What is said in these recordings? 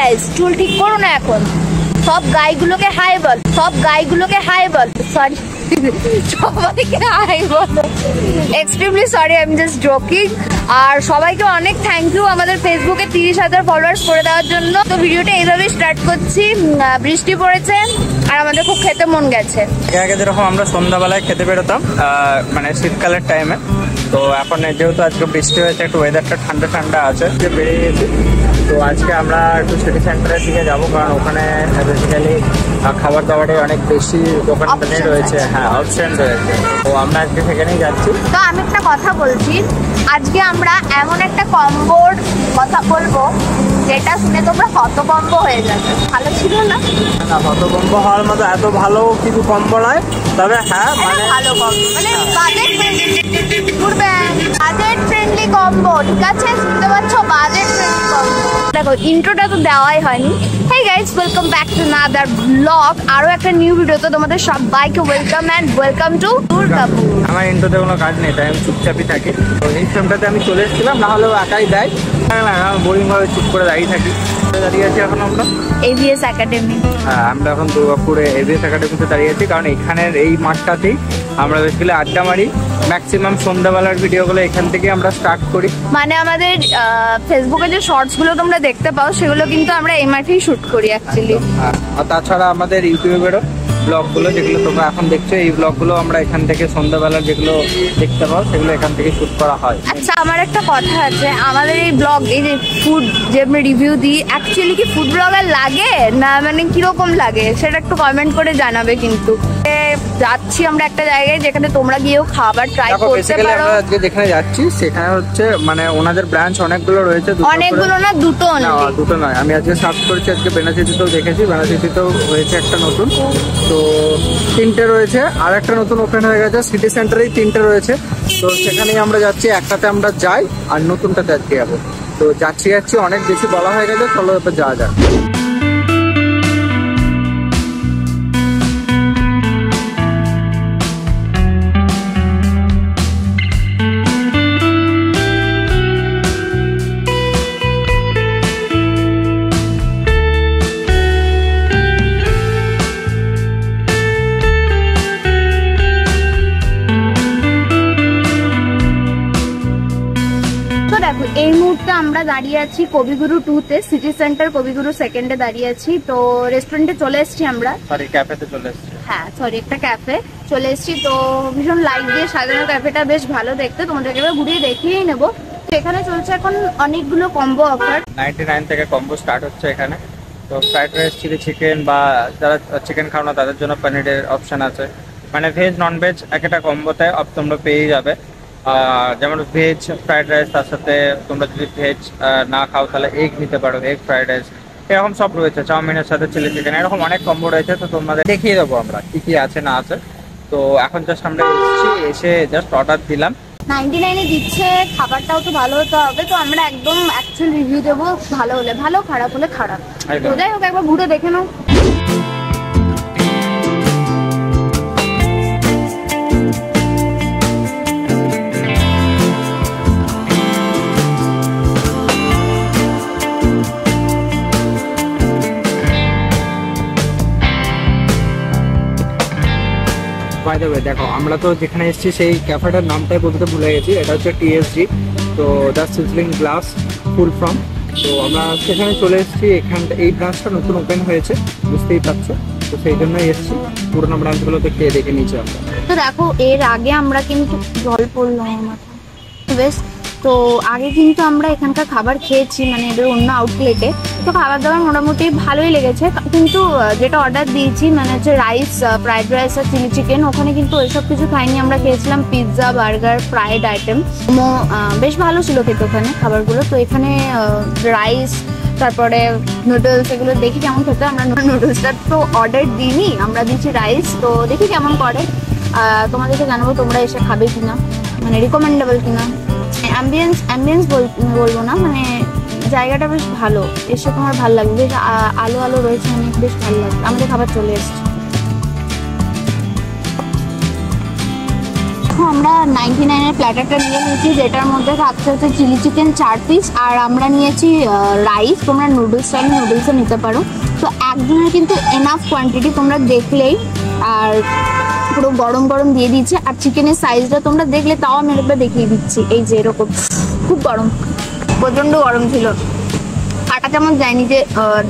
Guys, চুল ঠিক করো না এখন। সব গাইগুলোকে হাই বল, সব গাইগুলোকে হাই বল। সরি, সবাইকে হাই বল। Extremely sorry, I am just joking. আর সবাইকে অনেক থ্যাংক ইউ আমাদের ফেসবুকে 30,000 ফলোয়ার্স করে দেওয়ার জন্য। তো ভিডিওটা এইভাবেই স্টার্ট করছি। বৃষ্টি পড়েছে আর আমাদের খুব খেতে মন গেছে। আগে যেরকম আমরা সন্ধ্যাবেলায় খেতে বেরোতাম মানে শীতকালের টাইমে, তো এখন যেহেতু আজকে বৃষ্টি হয়েছে, একটু ওয়েদারটা ঠান্ডা ঠান্ডা আছে, বেরিয়ে গেছি। তো আজকে আমরা একটু সিটি সেন্টারের দিকে যাবো, কারণ ওখানে বেসিক্যালি খাবার দাবারের অনেক বেশি দোকানদানি রয়েছে। হ্যাঁ, অপশন রয়েছে। তো আমরা আজকে সেখানেই যাচ্ছি। তো আমি একটা কথা বলছি, আজকে আমরা এমন একটা কম্বোর কথা বলবো যেটা শুনে তোমরা হতভম্ব হয়ে যাবে। ভালো ছিল না? না, হতভম্ব হওয়ার মতো এত ভালো কিছু কম্বো নয়, তবে হ্যাঁ মানে ভালো কম্বো, মানে বাজেট ফ্রেন্ডলি কম্বো। ঠিক আছে, শুনতে পাচ্ছ? Budget friendly combo. দেখো, ইন্ট্রোটা তো দেওয়াই হয়নি। Hey guys, welcome back to another blog. আরো একটা নিউ ভিডিওতে তোমাদের সবাইকে welcome and welcome to Durgapur. আমার ইন্ট্রোতে কোনো কাজ নেই, তাই আমি চুপচাপই থাকি। তো এই ফ্রেমটাতে আমি চলে এসেছিলাম, না হলেও একাই দেয়, বোরিং ভাবে চুপ করে দাঁড়িয়ে থাকি। দাঁড়িয়ে আছি এখন আমরা এভিএস একাডেমি। হ্যাঁ, আমরা এখন দুর্গাপুরে এভিএস একাডেমিতে দাঁড়িয়ে আছি, কারণ এখানের এই মাঠটাতেই আমরা বেসিক্যালি আড্ডা মারি। ম্যাক্সিমাম সন্ধ্যাবেলার ভিডিওগুলো এখান থেকে আমরা স্টার্ট করি। মানে আমাদের ফেসবুকে যে শর্টস গুলো তোমরা দেখতে পাও, সেগুলো কিন্তু আমরা এই মাঠেই শুট করি অ্যাকচুয়ালি। আর তাছাড়া আমাদের ইউটিউবেরও ব্লগগুলো যেগুলো তোমরা এখন দেখছো, এই ব্লগগুলো আমরা এখান থেকে সন্ধ্যাবেলা যেগুলো দেখতে পাও, সেগুলো এখান থেকে শুট করা হয়। আচ্ছা, আমার একটা কথা আছে, আমাদের এই ব্লগ, এই যে ফুড যে আমরা রিভিউ দিই, অ্যাকচুয়ালি কি ফুড ব্লগার লাগে না, মানে কিরকম লাগে সেটা একটু কমেন্ট করে জানাবে। কিন্তু যাচ্ছি আমরা একটা জায়গায় যেখানে তোমরা গিয়েও খাবার ট্রাই করতে পারো। আমরা আজকে যেখানে যাচ্ছি সেখানে হচ্ছে মানে ওনাদের ব্রাঞ্চ অনেকগুলো রয়েছে। অনেকগুলো না, দুটো নয়। আমি আজকে সার্চ করেছি, আজকে বেনাচিতেও দেখেছি, বেনাচিতেও হয়েছে একটা নতুন। তো 3টে রয়েছে, আর একটা নতুন ওপেন হয়ে গেছে সিটি সেন্টারেই 3টে রয়েছে। তো সেখানেই আমরা যাচ্ছি, একটাতে আমরা যাই আর নতুনটাতে আজকে যাবো। তো যাচ্ছি অনেক বেশি বলা হয়ে গেছে, চলো এবার যাওয়া যাক। এই মুহূর্তে আমরা দাঁড়িয়ে আছি কবিগুরু 2-তে, সিটি সেন্টার কবিগুরু 2nd-এ দাঁড়িয়ে আছি। তো রেস্টুরেন্টে চলে এসেছি আমরা, ক্যাফেতে চলে এসেছি। হ্যাঁ সরি, একটা ক্যাফে চলে এসেছি। তো ভীষণ লাইট দিয়ে সাজানো ক্যাফেটা, বেশ ভালো দেখতে। তোমাদেরকে এবার ঘুরিয়ে দেখিয়েই নেবো। তো এখানে চলছে এখন অনেকগুলো কম্বো অফার। 99 থেকে কম্বো স্টার্ট হচ্ছে এখানে। তো ফ্রাইড রাইস, চিলি চিকেন, বা যারা চিকেন খাও না তাদের জন্য পনিরের অপশন আছে। মানে ভেজ নন ভেজ একটা কম্বোতে তোমরা পেয়ে যাবে। যেমন ভেজ ফ্রাইড রাইস, তার সাথে তোমরা যদি ভেজ না খাও তাহলে এগ নিতে পারো, এগ ফ্রাইড রাইস, এরকম সব রয়েছে। চাউমিনের সাথে চিলি চিকেন, এরকম অনেক কম্বো রয়েছে। তো তোমাদের দেখিয়ে দেবো আমরা কি কি আছে না আছে। তো এখন জাস্ট আমরা এসে জাস্ট অর্ডার দিলাম। 99-এ দিচ্ছে, খাবারটাও তো ভালো হতে হবে। তো আমরা একদম অ্যাকচুয়াল রিভিউ দেবো, ভালো হলে ভালো, খারাপ হলে খারাপ। তো যাই হোক, একবার ঘুরে দেখে নাও। দেখো, আমরা তো যেখানে এসেছি সেই ক্যাফেটার নামটাই বলতে ভুলে গেছি। এটা হচ্ছে টিএসজি, তো the sizzling glass full from. তো আমরা সেখানে চলে এসেছি। এই ব্রাঞ্চটা নতুন ওপেন হয়েছে, বুঝতেই পারছো। তো সেই জন্যই এসেছি, পুরোনো ব্রাঞ্চগুলোতে খেয়ে দেখে নিয়েছি আমরা। তো দেখো, এর আগে আমরা কিন্তু জল পড়লো আমার বেশ। তো আগে কিন্তু আমরা এখানকার খাবার খেয়েছি, মানে এদের অন্য আউটলেটে। তো খাবার দাবার মোটামুটি ভালোই লেগেছে, কিন্তু যেটা অর্ডার দিয়েছি মানে হচ্ছে রাইস, ফ্রাইড রাইস আর চিলি চিকেন, ওখানে কিন্তু ওইসব কিছু খাইনি। আমরা খেয়েছিলাম পিৎজা, বার্গার, ফ্রাইড আইটেম, বেশ ভালো ছিল খেতে ওখানে খাবারগুলো। তো এখানে রাইস, তারপরে নুডলস, এগুলো দেখি কেমন খেতে। আমরা নুডলসটা তো অর্ডার দিইনি, আমরা দিচ্ছি রাইস। তো দেখি কেমন করে, তোমাদেরকে জানাবো তোমরা এসে খাবে কিনা, মানে রিকমেন্ডেবল কিনা। অ্যাম্বিয়েন্স বলবো না, মানে জায়গাটা বেশ ভালো, এসে তোমার ভালো লাগবে। বেশ আলো আলো রয়েছে, অনেক বেশ ভালো লাগবে। আমাদের খাবার চলে এসছে। দেখো আমরা 99-এর প্ল্যাটারটা নিয়ে নিয়েছি, যেটার মধ্যে থাকছে হচ্ছে চিলি চিকেন 4 পিস, আর আমরা নিয়েছি রাইস। তোমরা নুডলস চাইলে নুডলসও নিতে পারো। তো একজনের কিন্তু এনাফ কোয়ান্টিটি, তোমরা দেখলেই। আর পুরো গরম গরম দিয়ে দিচ্ছে। আর চিকেনের সাইজটা তোমরা দেখলে, তাও আমি একবার দেখিয়ে দিচ্ছি। এই যে এরকম খুব গরম, প্রচন্ড গরম ছিল। কাটা চামচ যায়নি যে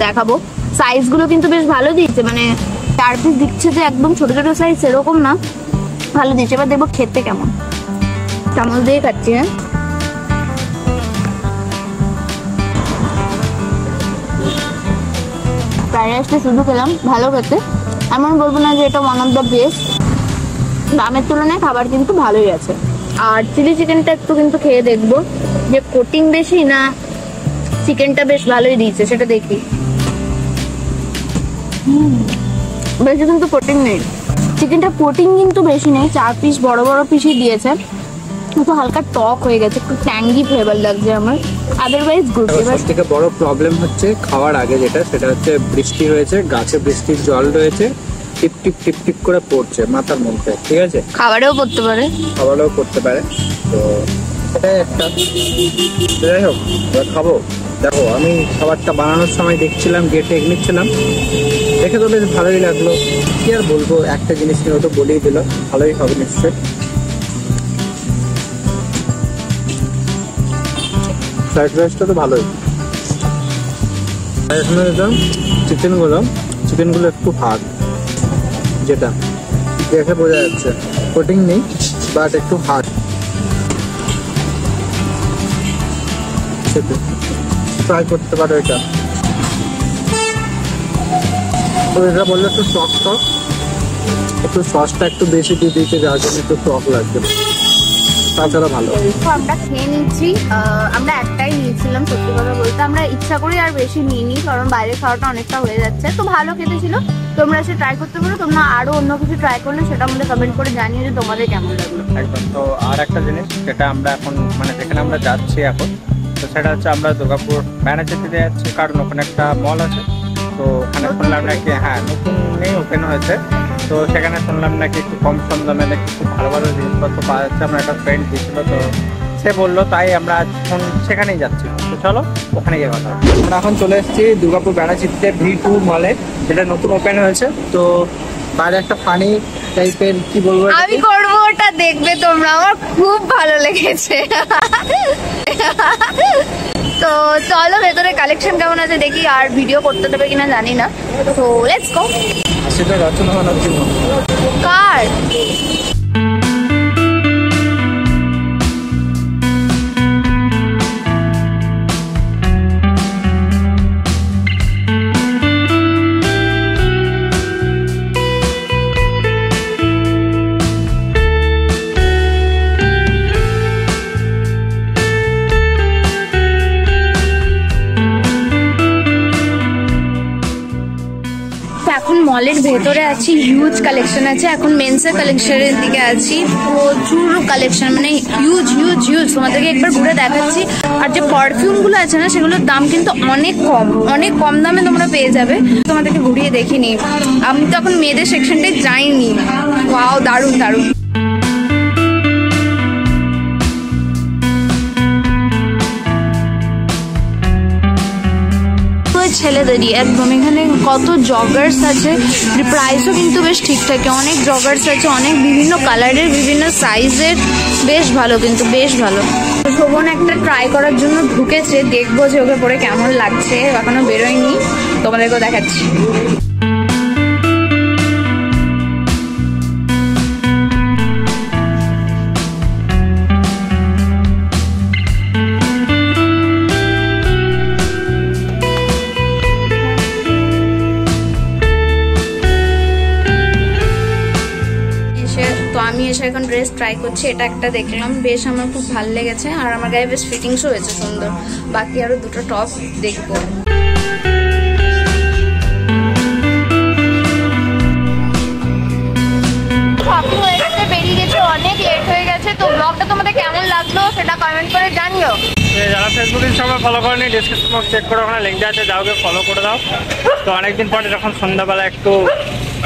দেখাবো। সাইজগুলো কিন্তু বেশ ভালো দিয়েছে, মানে 4 পিস দিচ্ছে যে একদম ছোট ছোট সাইজ সেরকম না, ভালো দিচ্ছে। এবার দেখবো খেতে কেমন। চামচ দিয়ে খাচ্ছি। হ্যাঁ, ফ্রাইড রাইসটা শুধু খেলাম, ভালো খেতে। এমন বলবো না যে এটা ওয়ান অফ দ্য বেস্ট। দামের তুলনায় খাবার কিন্তু ভালোই আছে। আর চিলি চিকেনটা একটু কিন্তু খেয়ে দেখবো যে কোটিং বেশি না চিকেনটা বেশ ভালোই দিয়েছে, সেটা দেখি। বেশি কিন্তু কোটিং নেই, চিকেনটা কোটিং কিন্তু বেশি নেই। 4 পিস বড় বড় পিসই দিয়েছে, কিন্তু হালকা টক হয়ে গেছে, একটু ট্যাঙ্গি ফ্লেভার লাগছে আমার। Otherwise good. সব থেকে বড় প্রবলেম হচ্ছে খাওয়ার আগে যেটা, সেটা হচ্ছে বৃষ্টি হয়েছে, গাছে বৃষ্টির জল রয়েছে, টিপ টিপ টিপ টিপ করে পড়ছে মাথার মধ্যে, ঠিক আছে? খাবারেও পড়তে পারে, খাবারেও পড়তে পারে। তো এটাই একটা, যাই হোক এবার খাবো। দেখো আমি খাবারটা বানানোর সময় দেখছিলাম, গিয়ে টেকনিক ছিলাম, দেখে তো বেশ ভালোই লাগলো। কি আর বলবো, একটা জিনিস নিয়ে তো বলেই দিল, ভালোই হবে নিশ্চয়ই। ফ্রাইড রাইসটা তো ভালোই। এখানে চিকেনগুলো একটু হার্ড, যেটা দেখে বোঝা যাচ্ছে কোটিং নেই, বাট একটু হার্ড। ট্রাই করতে পারো এটা। তো এটা বললে একটু টক টক, একটু সসটা একটু বেশি দিয়ে দিয়েছে, যার জন্য একটু টক লাগবে, তাছাড়া ভালো। তো আমরা খেয়ে নিচ্ছি। আমরা একটাই নিয়েছিলাম, সত্যি কথা বলতে আমরা ইচ্ছা করি আর বেশি নিইনি, কারণ বাইরে খাওয়াটা অনেকটা হয়ে যাচ্ছে। তো ভালো খেতে ছিল, তোমরা এসে ট্রাই করতে পারো। তোমরা আরো অন্য কিছু ট্রাই করলে সেটা আমাদের কমেন্ট করে জানিয়ে যে তোমাদের কেমন লাগলো। একদম। তো আর একটা জিনিস যেটা আমরা এখন মানে যেখানে আমরা যাচ্ছি এখন, তো সেটা হচ্ছে আমরা দুর্গাপুর ম্যানেজার যাচ্ছি, কারণ ওখানে একটা মল আছে। তো ওখানে শুনলাম নাকি, হ্যাঁ নতুনই ওপেন হয়েছে, তো সেখানে শুনলাম নাকি একটু কম সম দামে নাকি খুব ভালো ভালো জিনিসপত্র পাওয়া যাচ্ছে। আমার একটা ফ্রেন্ড দিয়েছিল, তো সে বললো, তাই আমরা এখন সেখানেই যাচ্ছি। তো চলো ওখানে গিয়ে কথা। আমরা এখন চলে এসেছি দুর্গাপুর বেড়াচিত্তে V2 মলে, যেটা নতুন ওপেন হয়েছে। তো বাইরে একটা ফানি টাইপের, কি বলবো, আমি করবো ওটা, দেখবে তোমরা, আমার খুব ভালো লেগেছে। তো চলো ভেতরে কালেকশন কেমন আছে দেখি, আর ভিডিও করতে দেবে কিনা জানি না। তো লেটস গো। সেটা রচনা বানার জন্য কার মলের ভেতরে আছি, হিউজ কালেকশন আছে। এখন মেন্সের কালেকশনের দিকে আছি, প্রচুর কালেকশন, মানে হিউজ হিউজ হিউজ। তোমাদেরকে একবার ঘুরে দেখাচ্ছি। আর যে পারফিউম গুলো আছে না, সেগুলোর দাম কিন্তু অনেক কম দামে তোমরা পেয়ে যাবে। তোমাদেরকে ঘুরিয়ে দেখিনি, আমি তো এখন মেয়েদের সেকশনটাই যাইনি। ওয়াও, দারুণ দারুণ। ছেলেদেরই একদম, এখানে কত জগার্স আছে, প্রাইসও কিন্তু বেশ ঠিকঠাক। অনেক জগার্স আছে, অনেক বিভিন্ন কালারের, বিভিন্ন সাইজের, বেশ ভালো, কিন্তু বেশ ভালো। শোভন একটা ট্রাই করার জন্য ঢুকেছে, দেখবো যে ওকে পরে কেমন লাগছে। এখনো বেরোয়নি, তোমাদেরকেও দেখাচ্ছি। আমি এসে এখন ড্রেস ট্রাই করছি। এটা একটা দেখলাম, বেশ আমার খুব ভালো লেগেছে, আর আমার গায়ে বেশ ফিটিংসও হয়েছে সুন্দর। বাকি আরো দুটো টপ দেখবো। শপিং হয়ে গেছে, বেরিয়ে গেছে, অনেক লেট হয়ে গেছে। তো ব্লগটা তোমাদের কেমন লাগলো সেটা কমেন্ট করে জানিও। যারা ফেসবুক ইনস্টাগ্রাম ফলো করেনি, ডিসক্রিপশন বক্স চেক করে ওখানে লিঙ্ক আছে, যাওকে ফলো করে দাও। তো অনেকদিন পরে যখন সন্ধ্যাবেলা একটু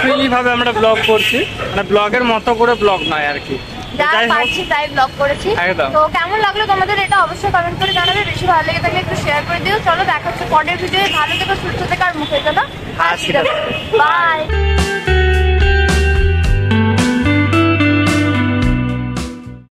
ফ্রিলি ভাবে আমরা ব্লগ করছি, মানে ব্লগের মতো করে ব্লগ নয় আর কি, যা যাই হোক, পারছি তাই ব্লগ করেছি। একদম। তো কেমন লাগলো তোমাদের এটা অবশ্যই কমেন্ট করে জানাবে, বেশি ভালো লেগে থাকলে একটু শেয়ার করে দিও। চলো দেখা হচ্ছে পরের ভিডিওতে, ভালো থেকো, সুস্থ থেকো আর মুখে যেন হাসি হাসি বাই।